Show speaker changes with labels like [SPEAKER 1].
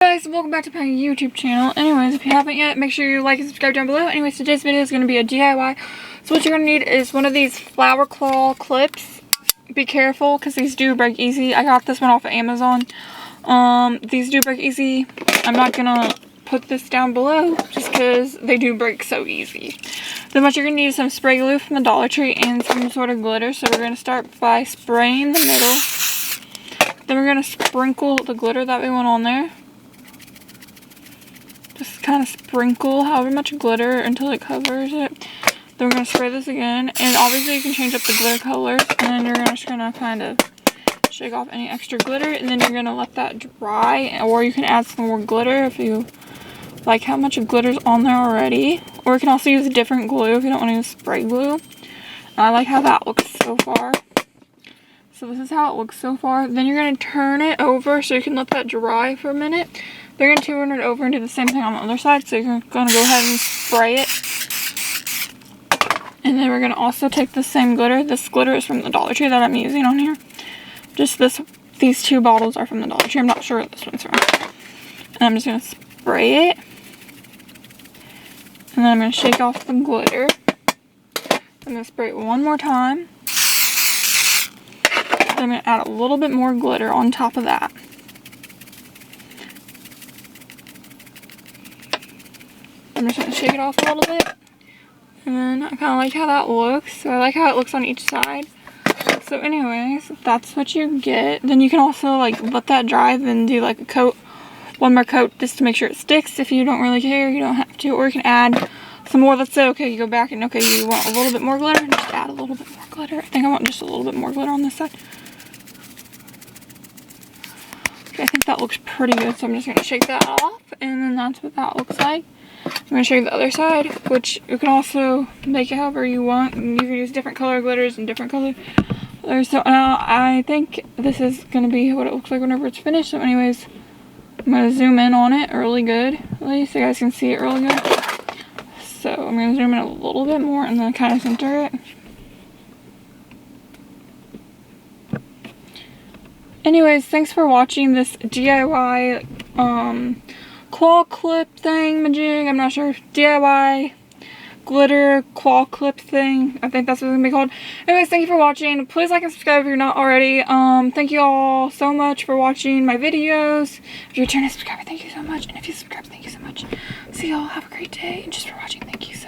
[SPEAKER 1] Guys, welcome back to my YouTube channel. Anyways, if you haven't yet, make sure you like and subscribe down below. Anyways, today's video is going to be a DIY. So what you're going to need is one of these flower claw clips. Be careful because these do break easy. I got this one off of Amazon. These do break easy. I'm not going to put this down below just because they do break so easy. Then what you're going to need is some spray glue from the Dollar Tree and some sort of glitter. So we're going to start by spraying the middle. Then we're going to sprinkle the glitter that we want on there. Just kind of sprinkle however much glitter until it covers it. Then we're going to spray this again. And obviously you can change up the glitter colors. And then you're just going to kind of shake off any extra glitter. And then you're going to let that dry. Or you can add some more glitter if you like how much glitter's on there already. Or you can also use a different glue if you don't want to use spray glue. And I like how that looks so far. So this is how it looks so far. Then you're going to turn it over so you can let that dry for a minute. They're going to turn it over and do the same thing on the other side. So you're going to go ahead and spray it. And then we're going to also take the same glitter. This glitter is from the Dollar Tree that I'm using on here. Just these two bottles are from the Dollar Tree. I'm not sure what this one's from. And I'm just going to spray it. And then I'm going to shake off the glitter. I'm going to spray it one more time. Then I'm going to add a little bit more glitter on top of that. I'm just going to shake it off a little bit. And then I kind of like how that looks. So I like how it looks on each side. So anyways, that's what you get. Then you can also like let that dry, then do like a coat, one more coat just to make sure it sticks. If you don't really care, you don't have to. Or you can add some more. Let's say, okay, you go back and okay, you want a little bit more glitter, and just add a little bit more glitter. I think I want just a little bit more glitter on this side. Okay, I think that looks pretty good. So I'm just going to shake that off. And then that's what that looks like. I'm going to show you the other side, which you can also make it however you want. You can use different color glitters and different color glitters. So I think this is going to be what it looks like whenever it's finished. So anyways, I'm going to zoom in on it really good, at least so you guys can see it really good. So I'm going to zoom in a little bit more and then kind of center it. Anyways, thanks for watching this DIY ClawClip thing, majig, I'm not sure, DIY glitter ClawClip thing, I think that's what it's gonna be called. Anyways, thank you for watching. Please like and subscribe if you're not already. Thank you all so much for watching my videos. If you're a returning subscriber, thank you so much. And if you subscribe, thank you so much. See y'all, have a great day, and just for watching, thank you so much.